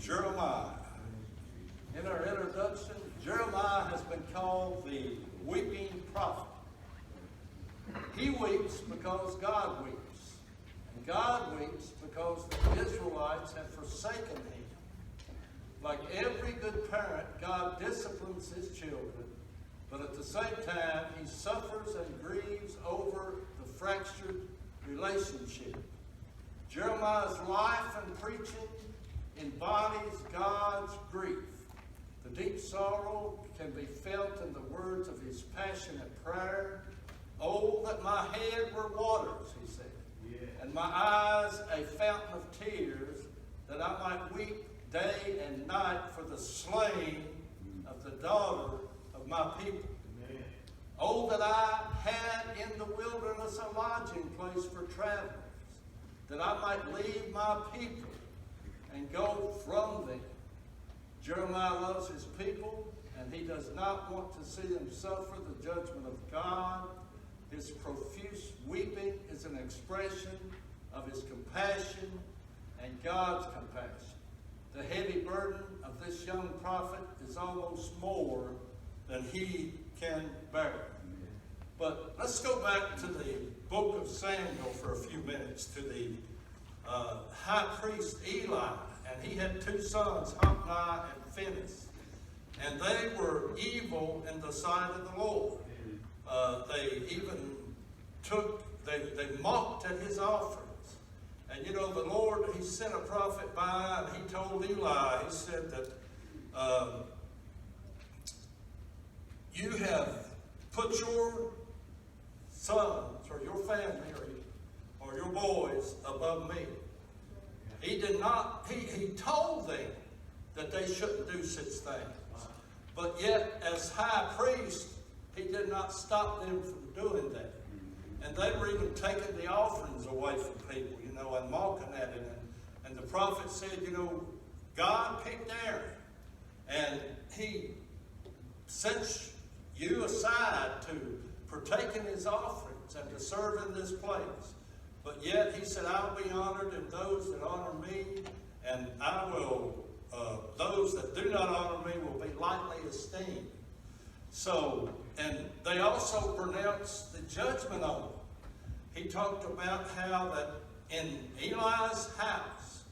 Jeremiah. In our introduction, Jeremiah has been called the weeping prophet. He weeps because God weeps. And God weeps because the Israelites have forsaken him. Like every good parent, God disciplines his children, but at the same time, he suffers and grieves over the fractured relationship. Jeremiah's life and preaching embodies God's grief. The deep sorrow can be felt in the words of his passionate prayer. Oh, that my head were waters, he said, and my eyes a fountain of tears, that I might weep day and night for the slain of the daughter of my people. Amen. Oh, that I had in the wilderness a lodging place for travelers, that I might leave my people and go from them. Jeremiah loves his people, and he does not want to see them suffer the judgment of God. His profuse weeping is an expression of his compassion and God's compassion. The heavy burden of this young prophet is almost more than he can bear. But let's go back to the book of Samuel for a few minutes, to the high priest Eli. And he had two sons, Hophni and Phinehas. And they were evil in the sight of the Lord. They even they mocked at his offerings. And you know, the Lord, he sent a prophet by, and he told Eli, he said that you have put your sons or your family or your boys above me. He did not, he told them that they shouldn't do such things. But yet, as high priest, he did not stop them from doing that. And they were even taking the offerings away from people, you know, and mocking at it. And the prophet said, you know, God picked Aaron, and he sets you aside to partake in his offerings and to serve in this place. But yet, he said, I'll be honored in those that honor me, and I will, those that do not honor me will be lightly esteemed. So, and they also pronounced the judgment on him. He talked about how that in Eli's house,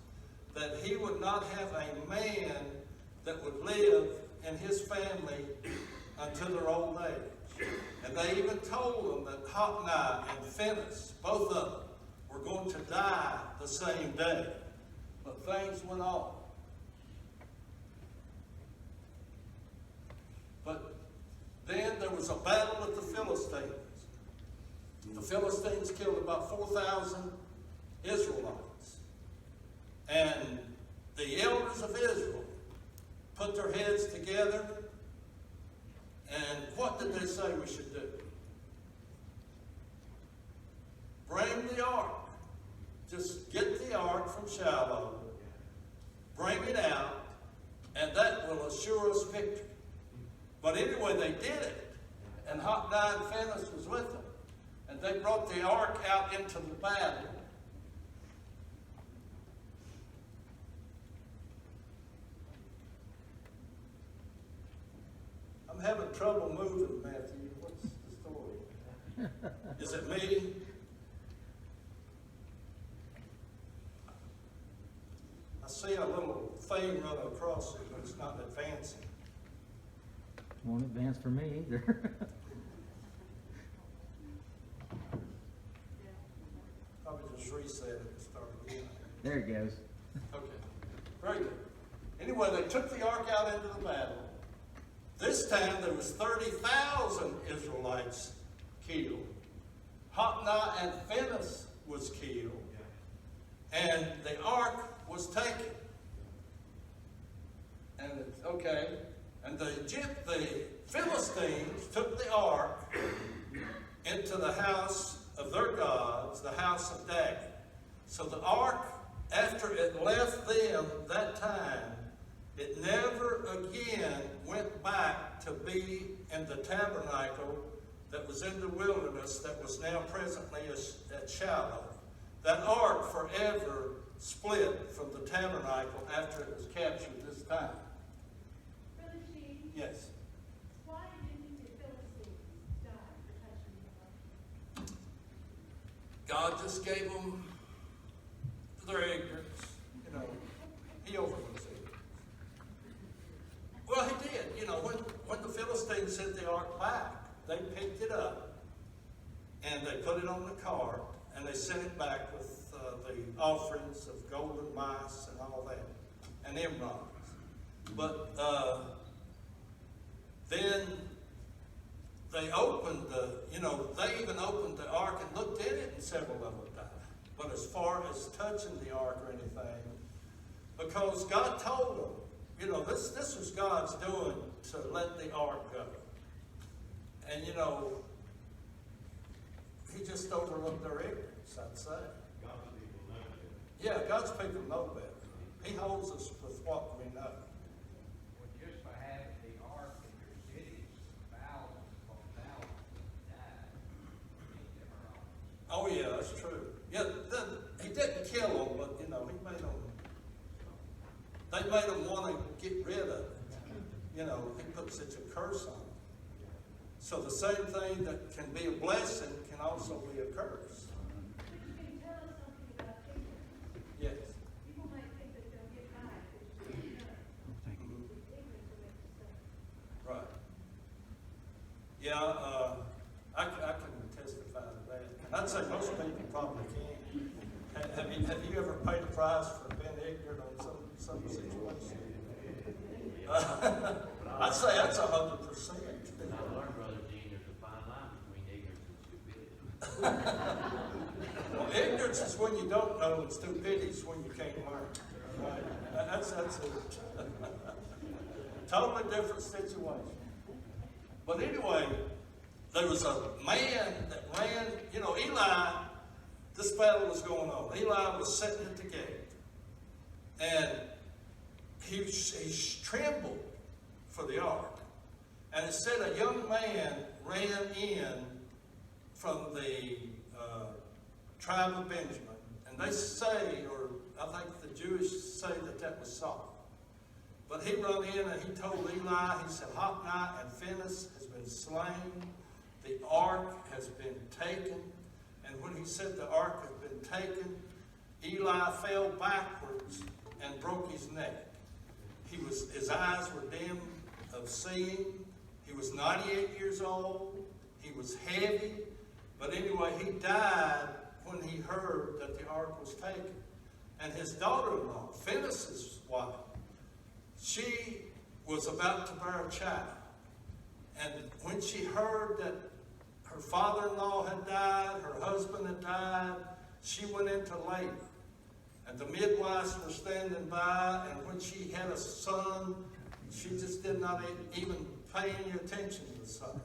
that he would not have a man that would live in his family until their old age. And they even told them that Hophni and Phinehas, both of them, were going to die the same day. But things went on. But then there was a battle with the Philistines. The Philistines killed about 4,000 Israelites. And the elders of Israel put their heads together. And what did they say we should do? Bring the ark. Just get the ark from Shiloh. Bring it out. And that will assure us victory. But anyway, they did it. And Hophni and Phinehas was with them. And they brought the ark out into the battle. I'm having trouble moving, Matthew. What's the story? Is it me? I see a little thing running across it, but it's not advancing. Won't advance for me either. Probably just reset it and start again. There it goes. Okay, very good. Anyway, they took the ark out into the battle. This time there was 30,000 Israelites killed. Hophni and Phinehas was killed. And the ark was taken. And okay. And the Philistines took the ark into the house of their gods, the house of Dagon. So the ark, after it left them that time, it never again went back to be in the tabernacle that was in the wilderness that was now presently at Shiloh. That ark forever split from the tabernacle after it was captured this time. Brother Chief, Yes. why didn't the Philistines die for touching the ark? God just gave them their ignorance. You know, he overlooks it. Well, he did. You know, when the Philistines sent the ark back, they picked it up and they put it on the cart and they sent it back with the offerings of golden mice and all that, and emeralds. But then they opened they even opened the ark and looked in it, and several of them died. But as far as touching the ark or anything, because God told them, this was God's doing to let the ark go. And, he just overlooked their ignorance, I'd say. God's people know that. Yeah, God's people know better. He holds us with what we know. Well, just by having the ark in your cities, thousands upon thousands died. Oh, yeah, that's true. Yeah, he didn't kill them, but, he made them, they made them want to get rid of it. He put such a curse on them. So the same thing that can be a blessing can also be a curse. But you can tell us something about ignorance. Yes. People might think that they'll get by if they just don't know. Ignorance will make mistakes. Right. Yeah, I can testify to that. And I'd say most people probably can. Have you ever paid a price for being ignorant on some situation? I'd say that's 100%. I learned, Brother Gene, there's a fine line between ignorance and stupidity. Well, ignorance is when you don't know, and stupidity is when you can't learn. Right? That's a totally different situation. But anyway, there was a man that ran, Eli, this battle was going on. Eli was sitting at the gate. And he trembled for the ark. And it said a young man ran in from the tribe of Benjamin. And they say, or I think the Jewish say that was Saul. But he ran in and he told Eli, he said, Hophni and Phinehas has been slain. The ark has been taken. And when he said the ark had been taken, Eli fell backwards and broke his neck. His eyes were dim of seeing. He was 98 years old. He was heavy. But anyway, he died when he heard that the ark was taken. And his daughter-in-law, Phinehas' wife, she was about to bear a child. And when she heard that her father-in-law had died, her husband had died, she went into labor. And the midwives were standing by, and when she had a son, she just did not even pay any attention to the son.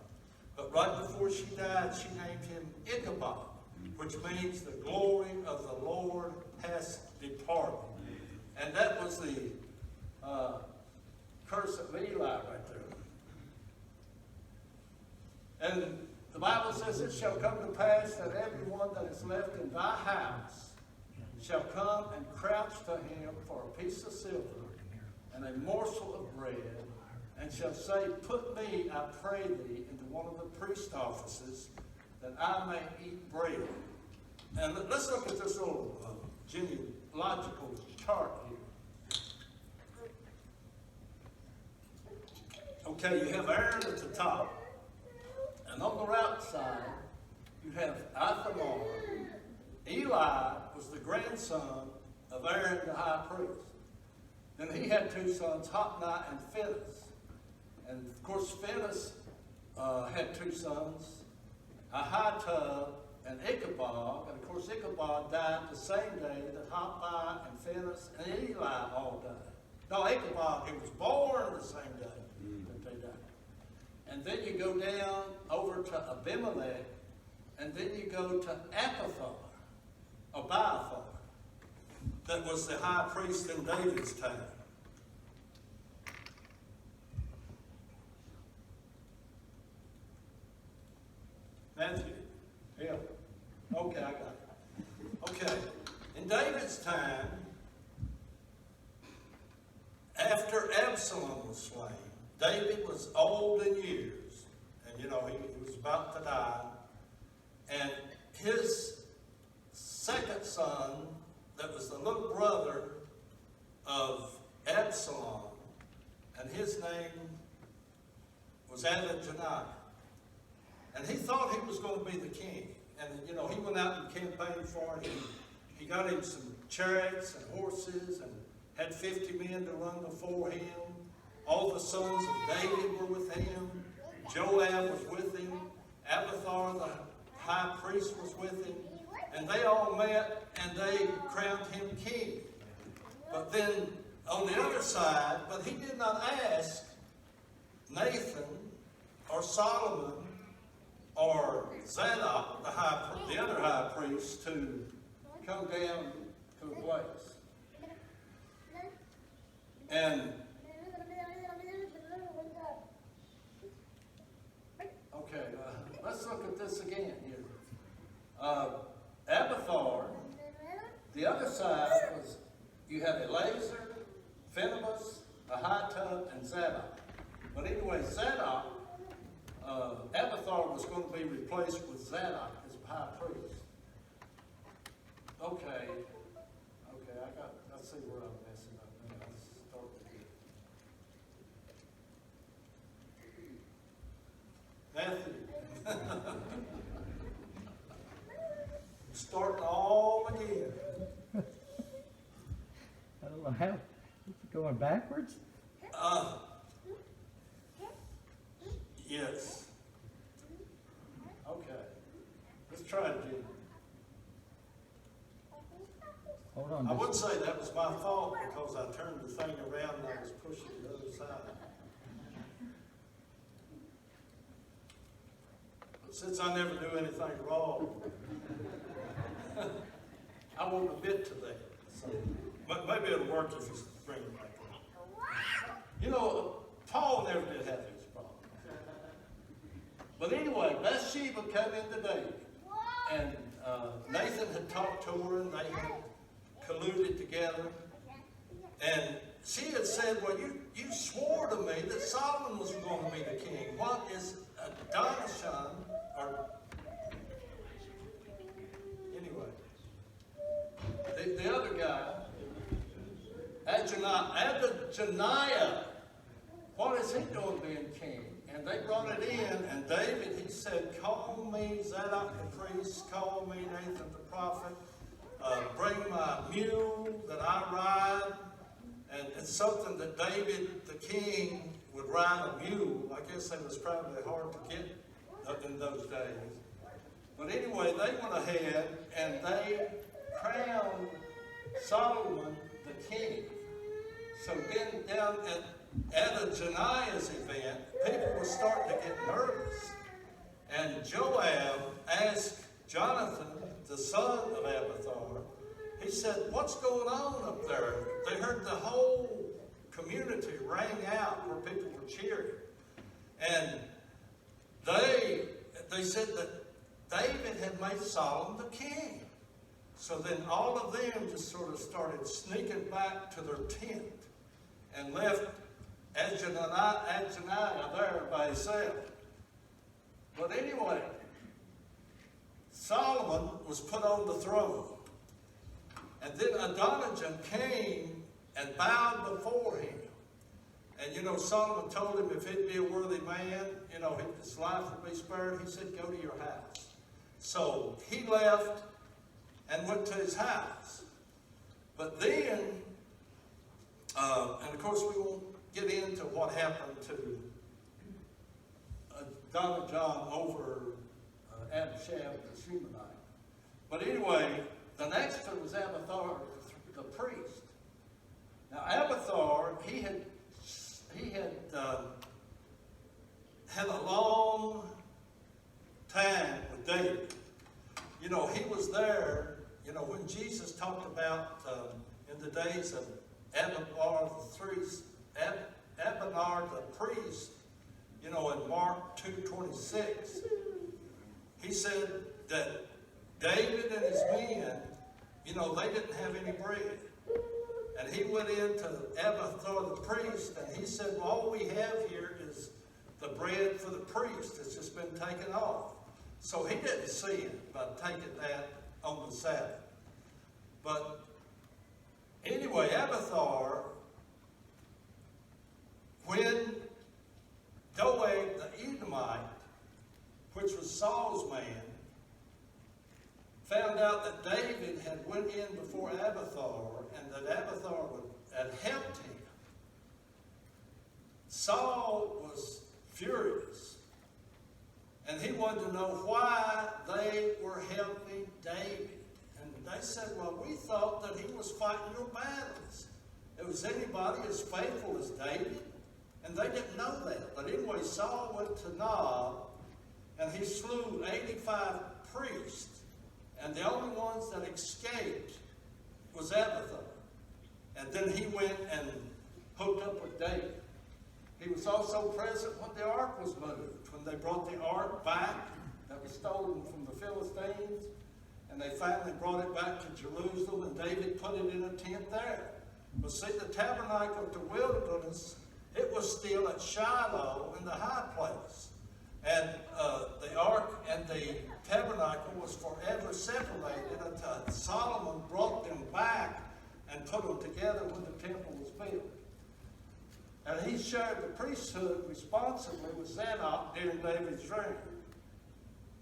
But right before she died, she named him Ichabod, which means the glory of the Lord has departed. And that was the curse of Eli right there. And the Bible says, it shall come to pass that everyone that is left in thy house shall come and crouch to him for a piece of silver and a morsel of bread, and shall say, put me, I pray thee, into one of the priest offices, that I may eat bread. And let's look at this little genealogical chart here. Okay, you have Aaron at the top, and on the right side, you have Ithamar. Eli was the grandson of Aaron the high priest. Then he had two sons, Hophni and Phinehas. And of course, Phinehas had two sons, Ahitub and Ichabod. And of course, Ichabod died the same day that Hophni and Phinehas and Eli all died. No, Ichabod, he was born the same day that they died. And then you go down over to Abimelech, and then you go to Abiathar, that was the high priest in David's time. Matthew. Yeah. Okay, I got it. Okay. David's time, after Absalom was slain, David was old in years, and he was about to die, and his second son, that was the little brother of Absalom, and his name was Adonijah. And he thought he was going to be the king. And, he went out and campaigned for him. He got him some chariots and horses and had 50 men to run before him. All the sons of David were with him. Joab was with him. Abiathar, the high priest, was with him. And they all met and they crowned him king. But then on the other side, but he did not ask Nathan or Solomon or Zadok, the other high priest, to come down to a place. And okay, let's look at this again here. Abiathar, the other side was, you had Eleazar, Phinehas, Ahitub, and Zadok. But anyway, Zadok, Abiathar was going to be replaced with Zadok as high priest. Okay, I see where I'm messing up. Let's start again. Matthew. Starting all again. I don't know how, is it going backwards? Yes. Okay. Let's try it again. Hold on. I would say that was my fault because I turned the thing around and I was pushing the other side. But since I never do anything wrong, I won't admit to that. So, but maybe it'll work if you bring it back up. Paul never did have these problems. But anyway, Bathsheba came into David, and Nathan had talked to her, and they had colluded together. And she had said, well, you swore to me that Solomon was going to be the king. What is Adonijah, or anyway, the other guy, Adonijah, what is he doing being king? And they brought it in, and David, he said, call me Zadok the priest, call me Nathan the prophet, bring my mule that I ride. And it's something that David the king would ride a mule. I guess it was probably hard to get in those days. But anyway, they went ahead and they crowned Solomon the king. So then down at Adonijah's event, people were starting to get nervous. And Joab asked Jonathan, the son of Abiathar, he said, what's going on up there? They heard the whole community rang out where people were cheering. And they said that David had made Solomon the king. So then all of them just sort of started sneaking back to their tent and left Adonijah there by himself. But anyway, Solomon was put on the throne. And then Adonijah came and bowed before him. And Solomon told him if he'd be a worthy man, his life would be spared. He said, go to your house. So he left and went to his house. But then, and of course we won't get into what happened to Adonijah over Abishai the Shumanite. But anyway, the next one was Abiathar the priest. Now Abiathar, he had had a long time with David. He was there, when Jesus talked about in the days of Abiathar the priest, in Mark 2:26, he said that David and his men they didn't have any bread. And he went in to Abiathar the priest, and he said, well, all we have here is the bread for the priest. It's just been taken off. So he didn't sin by taking that on the Sabbath. But anyway, Abiathar, when Doeg the Edomite, which was Saul's man, found out that David had went in before Abiathar and that Abiathar had helped him, Saul was furious. And he wanted to know why they were helping David. And they said, well, we thought that he was fighting your battles. It was anybody as faithful as David. And they didn't know that. But anyway, Saul went to Nob, and he slew 85 priests. And the only ones that escaped was Abiathar. And then he went and hooked up with David. He was also present when the ark was moved, when they brought the ark back that was stolen from the Philistines. And they finally brought it back to Jerusalem, and David put it in a tent there. But see, the tabernacle of the wilderness, it was still at Shiloh in the high place. And the ark and the tabernacle was forever separated until Solomon brought them back and put them together when the temple was built. And he shared the priesthood responsibly with Zadok during David's reign.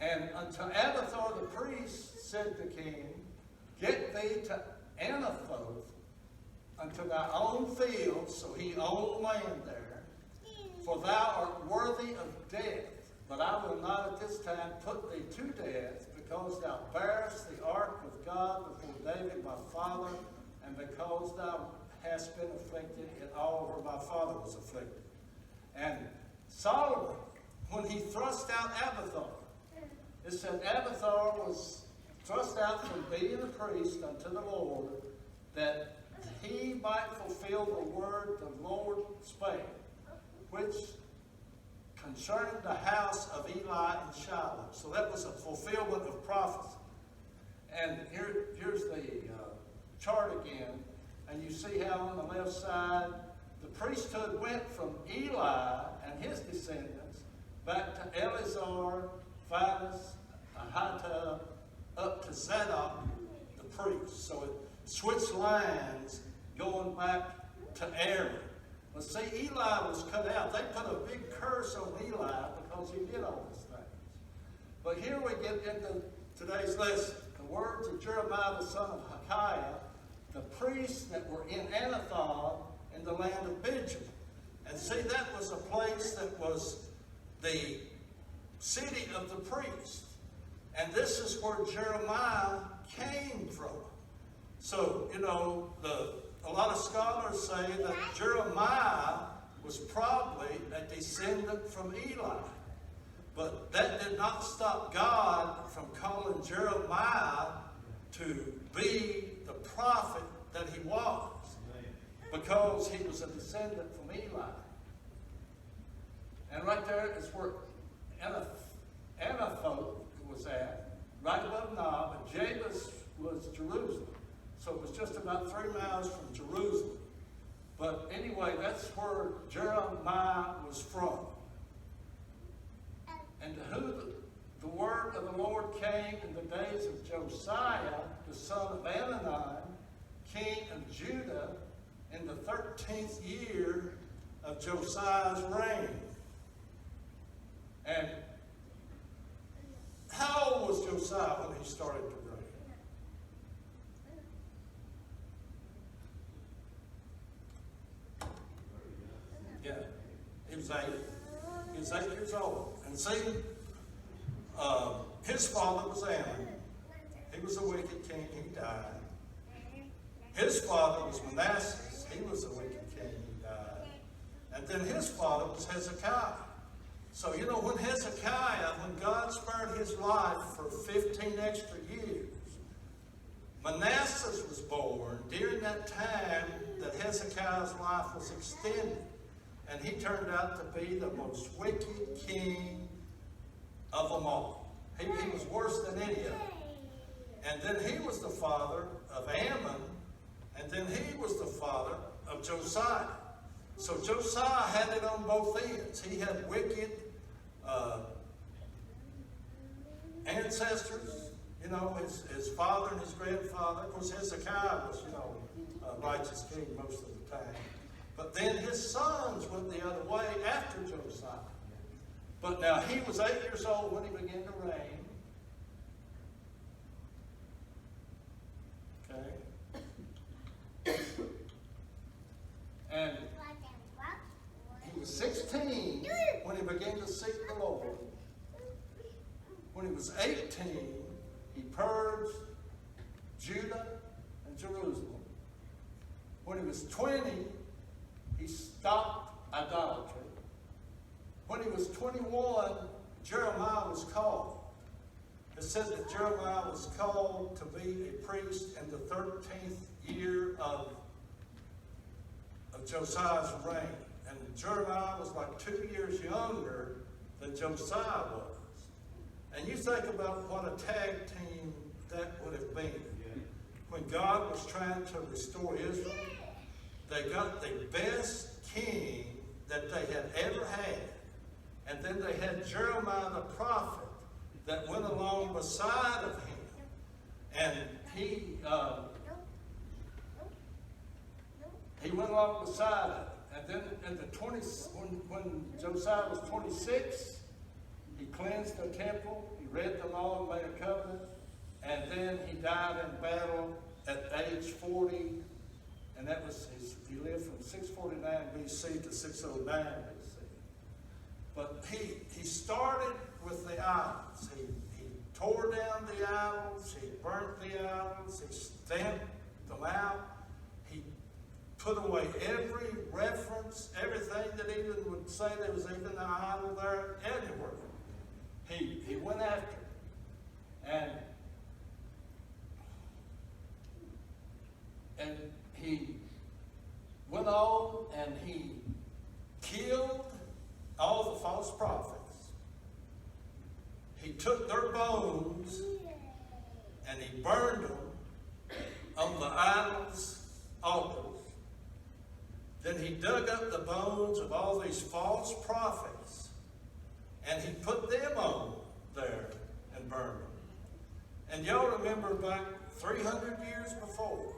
And until Abiathar the priest said to the king, get thee to Anathoth unto thy own fields, so he owned land there, for thou art worthy of death. But I will not at this time put thee to death, because thou bearest the ark of God before David my father, and because thou hast been afflicted in all where my father was afflicted. And Solomon, when he thrust out Abiathar, it said Abiathar was thrust out from being a priest unto the Lord, that he might fulfill the word the Lord spake, which concerning the house of Eli and Shiloh. So that was a fulfillment of prophecy. And here's the chart again. And you see how on the left side, the priesthood went from Eli and his descendants back to Eleazar, Phinehas, Ahitub, up to Zadok, the priest. So it switched lines going back to Aaron. Well, see, Eli was cut out. They put a big curse on Eli because he did all these things. But here we get into today's lesson. The words of Jeremiah the son of Hilkiah, the priests that were in Anathoth in the land of Benjamin. And see, that was a place that was the city of the priests. And this is where Jeremiah came from. So, a lot of scholars say that Jeremiah was probably a descendant from Eli. But that did not stop God from calling Jeremiah to be the prophet that he was, because he was a descendant from Eli. And right there is where Anathoth was at, right above Nob, and Jabez was Jerusalem. So it was just about 3 miles from Jerusalem. But anyway, that's where Jeremiah was from. And to who the word of the Lord came in the days of Josiah, the son of Anani, king of Judah, in the 13th year of Josiah's reign. And how old was Josiah when he started to reign? Yeah, he was 8. He was 8 years old. And see, his father was Ammon. He was a wicked king. He died. His father was Manasseh. He was a wicked king. He died. And then his father was Hezekiah. So, when Hezekiah, when God spared his life for 15 extra years, Manasseh was born during that time that Hezekiah's life was extended. And he turned out to be the most wicked king of them all. He was worse than any of them. And then he was the father of Ammon, and then he was the father of Josiah. So Josiah had it on both ends. He had wicked ancestors, you know, his father and his grandfather. Of course, Hezekiah was, you know, a righteous king most of the time. But then his sons went the other way after Josiah. But now he was 8 years old when he began to reign. Okay. And he was 16 when he began to seek the Lord. When he was 18, he purged Judah and Jerusalem. When he was 20, he stopped idolatry. When he was 21, Jeremiah was called. It says that Jeremiah was called to be a priest in the 13th year of Josiah's reign. And Jeremiah was like 2 years younger than Josiah was. And you think about what a tag team that would have been. When God was trying to restore Israel, they got the best king that they had ever had. And then they had Jeremiah the prophet that went along beside of him. And he went along beside of him. And then in the when Josiah was 26, he cleansed the temple, he read the law and made a covenant, and then he died in battle at age 40, and that was he lived from 649 BC to 609 BC. But he started with the idols. He tore down the idols, he burnt the idols, he stamped them out, he put away every reference, everything that even would say there was even an idol there anywhere. He went after it. And he went on and he killed all the false prophets. He took their bones and he burned them on the idols' altars. Then he dug up the bones of all these false prophets and he put them on there and burned them. And y'all remember back 300 years before,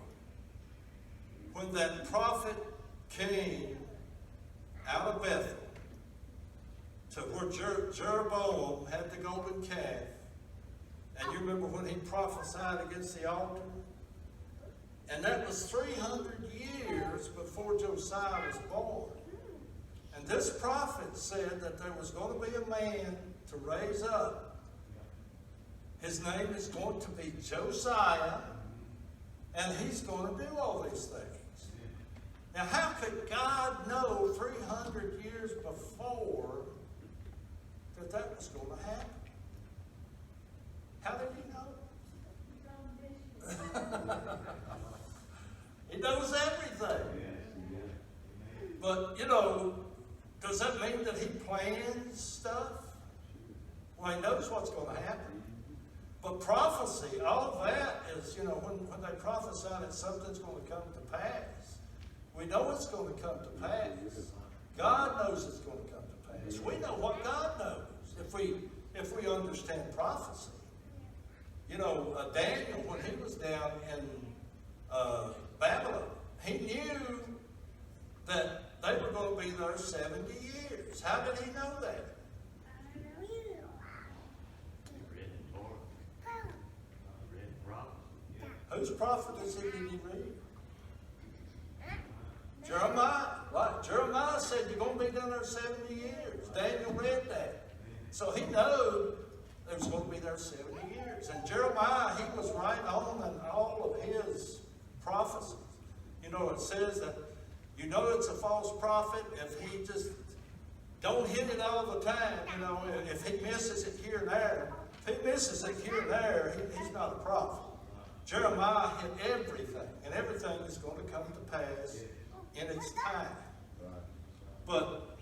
when that prophet came out of Bethel to where Jeroboam had the golden calf, and you remember when he prophesied against the altar? And that was 300 years before Josiah was born. And this prophet said that there was going to be a man to raise up. His name is going to be Josiah, and he's going to do all these things. Now, how could God know 300 years before that was going to happen? How did he know? He knows everything. But, you know, does that mean that he plans stuff? Well, he knows what's going to happen. But prophecy, all that is, you know, when they prophesy that something's going to come to pass, we know it's going to come to pass. God knows it's going to come to pass. We know what God knows if we understand prophecy. You know, Daniel, when he was down in Babylon, he knew that they were going to be there 70 years. How did he know that? Whose prophecy did he read? Jeremiah. Right. Jeremiah said you're going to be down there 70 years. Daniel read that. So he knew they was going to be there 70 years. And Jeremiah, he was right on in all of his prophecies. You know, it says that you know it's a false prophet if he just don't hit it all the time. You know, if he misses it here and there. If he misses it here and there, he's not a prophet. Jeremiah hit everything, and everything is going to come to pass in its time. But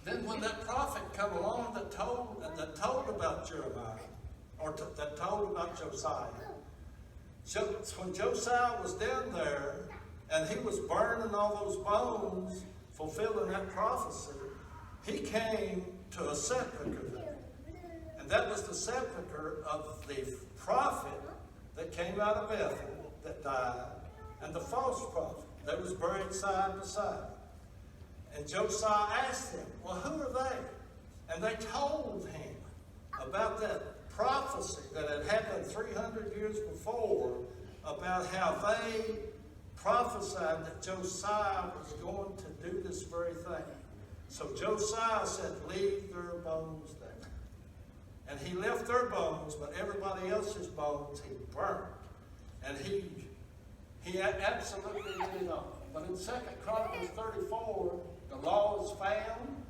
then when that prophet come along that told about Jeremiah, or that told about Josiah, When Josiah was down there and he was burning all those bones, fulfilling that prophecy, he came to a sepulcher there. And that was the sepulcher of the prophet that came out of Bethel that died, and the false prophet that was buried side by side. And Josiah asked them, well, who are they? And they told him about that prophecy that had happened 300 years before, about how they prophesied that Josiah was going to do this very thing. So Josiah said, leave their bones there. And he left their bones, but everybody else's bones he burnt. And he absolutely did it all. But in 2 Chronicles 34, the law is found.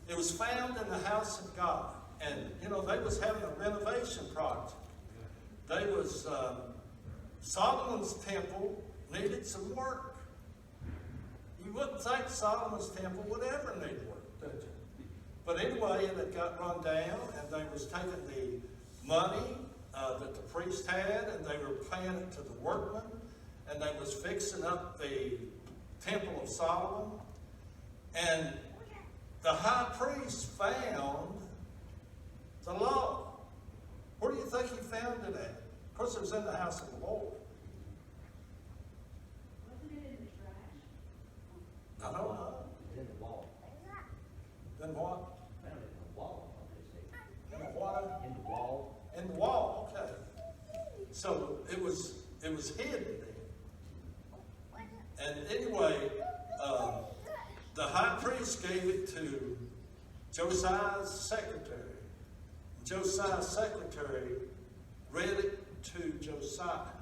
It was found in the house of God. And, you know, they was having a renovation project. They was, Solomon's temple needed some work. You wouldn't think Solomon's temple would ever need work, did you? But anyway, it had got run down, and they was taking the money that the priest had, and they were paying it to the workmen, and they was fixing up the temple of Solomon. And the high priest found the law. Where do you think he found it at? Of course, it was in the house of the Lord. Wasn't it in the trash? I don't know. In the wall. Then what? Found it in the wall, In the what? in the wall. In the wall, okay. So it was hidden then. And anyway, the high priest gave it to Josiah's secretary. Josiah's secretary read it to Josiah.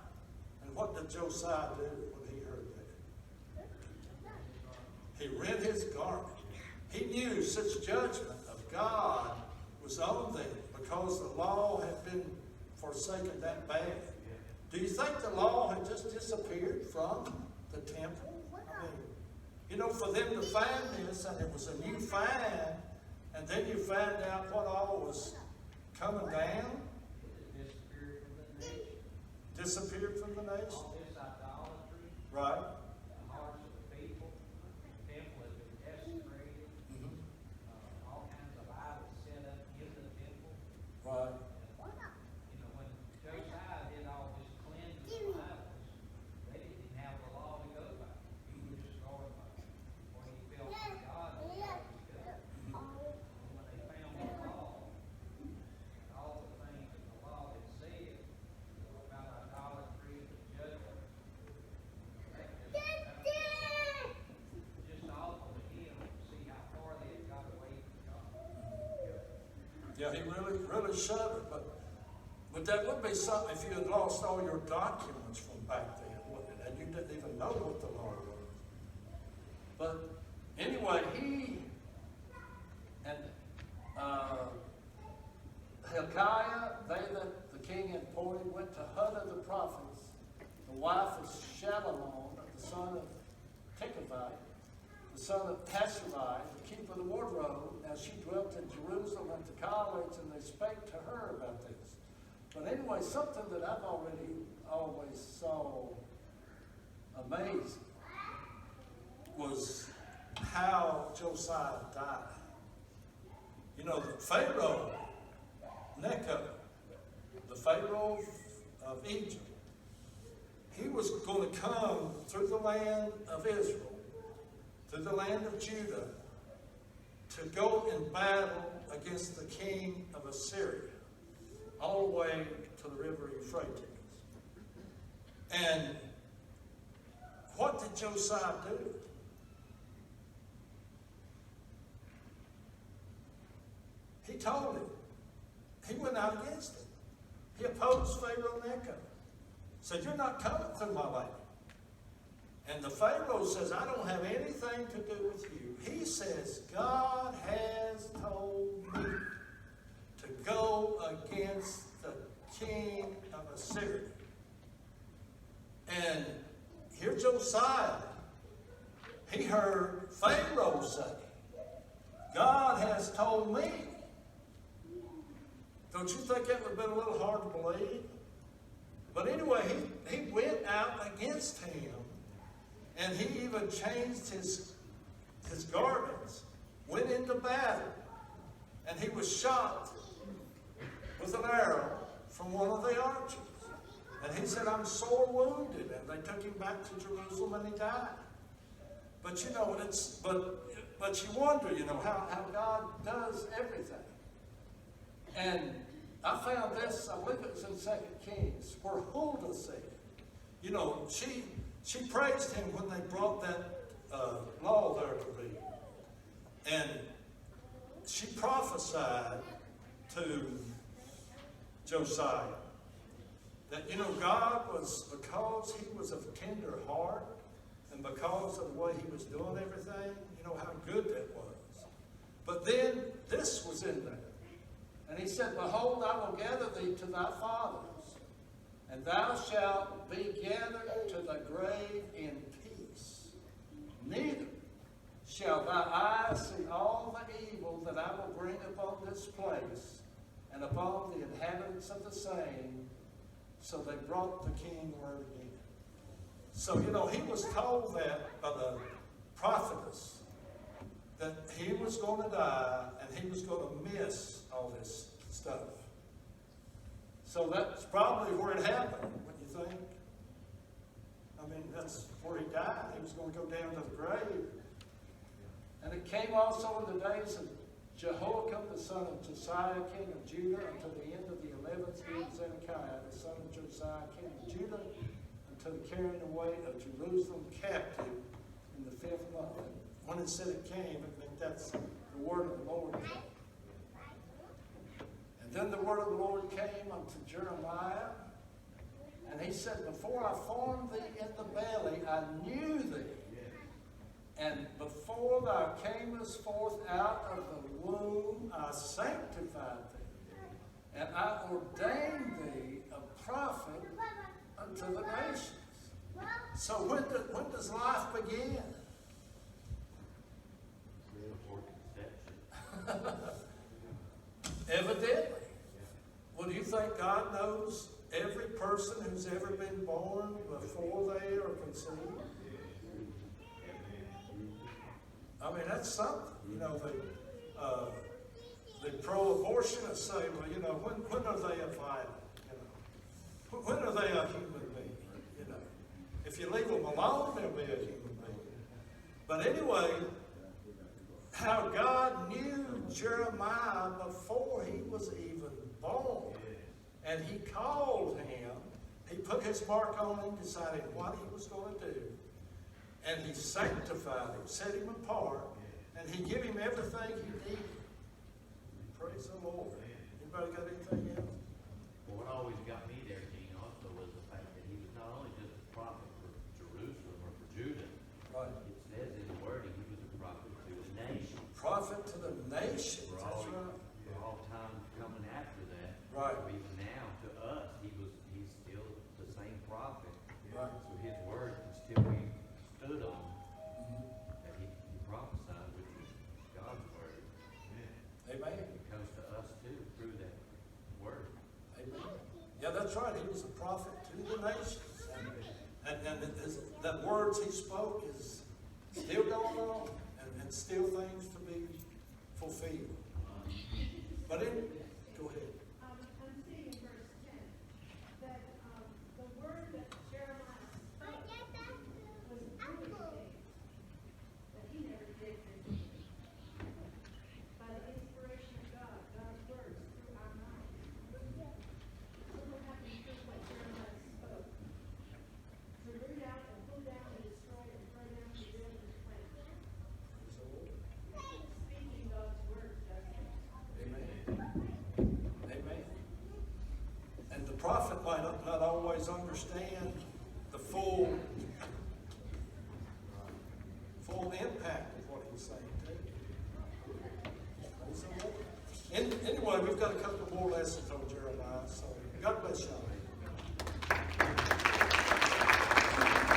And what did Josiah do when he heard that? He rent his garment. He knew such judgment of God was on them because the law had been forsaken that bad. Do you think the law had just disappeared from the temple? I mean, you know, for them to find this, and it was a new find, and then you find out what all was coming down, It disappeared from the nation. disappeared from the nation. All this idolatry, Right? the hearts of the people, the temple has been desecrated, all kinds of idols set up in the temple. Right. You know, when Josiah did all this cleansing of idols, they didn't even have the law to go by. He was just going by what he felt from God was what was good. And when they found the law, and all the things that the law had said about idolatry and judgment, that was just awful to him to see how far they had got away from God. Yeah, he really shuddered. But that would be something if you had lost all your documents from back then, wouldn't it? And you didn't even know what the law was. But anyway, he and Hilkiah, they that the king had appointed, went to Hudah the prophetess, the wife of Shallumon, the son of Tikavite, the son of Tasharai, the keeper of the wardrobe. Now she dwelt in Jerusalem, went to college, and they spake to her about this. But anyway, something that I've always saw amazing was how Josiah died. You know, the Pharaoh, Necho, the Pharaoh of Egypt, he was going to come through the land of Israel, through the land of Judah, to go in battle against the king of Assyria, all the way to the river Euphrates. And what did Josiah do? He told him. He went out against him. He opposed Pharaoh Necho. Said, you're not coming through my land. And the Pharaoh says, I don't have anything to do with you. He says, God has told me to go against the king of Assyria. And here Josiah, he heard Pharaoh say, God has told me. Don't you think that would have been a little hard to believe? But anyway, he went out against him, and he even changed his garments, went into battle, and he was shot with an arrow from one of the archers. And he said, I'm sore wounded. And they took him back to Jerusalem and he died. But you know, but you wonder, you know, how God does everything. And I found this, I believe it was in 2 Kings, where Huldah said, you know, she praised him when they brought that law there to be. And she prophesied to Josiah that, you know, God was, because he was of tender heart and because of the way he was doing everything, you know, how good that was. But then this was in there. And he said, behold, I will gather thee to thy fathers, and thou shalt be gathered to the grave in peace. Neither shall thy eyes see all the evil that I will bring upon this place and upon the inhabitants of the same. So they brought the king word again. So, you know, he was told that by the prophetess that he was going to die and he was going to miss all this stuff. So that's probably where it happened, what do you think? I mean, that's where he died. He was going to go down to the grave. And it came also in the days of Jehoiakim, the son of Josiah, king of Judah, until the end of the 11th year of Zedekiah, the son of Josiah, king of Judah, until the carrying away of Jerusalem captive in the 5th month. And when it said it came, I think that's the word of the Lord. And then the word of the Lord came unto Jeremiah, and he said, before I formed thee in the belly, I knew thee. And before thou camest forth out of the womb, I sanctified thee. And I ordained thee a prophet unto the nations. So when does life begin? Before conception. Evidently. Well, do you think God knows every person who's ever been born before they are conceived? I mean, that's something. You know, the pro-abortionists say, well, you know, when are they a violent? You know, when are they a human being? You know, if you leave them alone, they'll be a human being. But anyway, how God knew Jeremiah before he was even born, and he called him. He put his mark on him, decided what he was going to do. And he sanctified him, set him apart, and he gave him everything he needed. Praise the Lord. Anybody got anything else? Well, what always got me there, Gene, also was the fact that he was not only just a prophet for Jerusalem or for Judah. Right. It says in the wording he was a prophet to the nation. Prophet to the nations. For That's all, right. for all time coming after that. Right. Even now, to us, he's still the same prophet. Right. So his word can still be stood on. That he prophesied, which is God's word. Amen. It comes to us too through that word. Amen. Yeah, that's right. He was a prophet to the nations. And that words he spoke is still going on and still things to be fulfilled. But go ahead. I'm seeing in verse 10 that the word that Jeremiah spoke was really that he never did this. By the inspiration of God, God's words through our minds. What will happen to what Jeremiah spoke? To root out and pull down and destroy and throw down the build and plant. Speaking God's words, doesn't it? Amen. Amen. And the prophet might not always understand the full impact of what he's saying too. Praise the Lord. Anyway, we've got a couple more lessons on Jeremiah, so God bless y'all.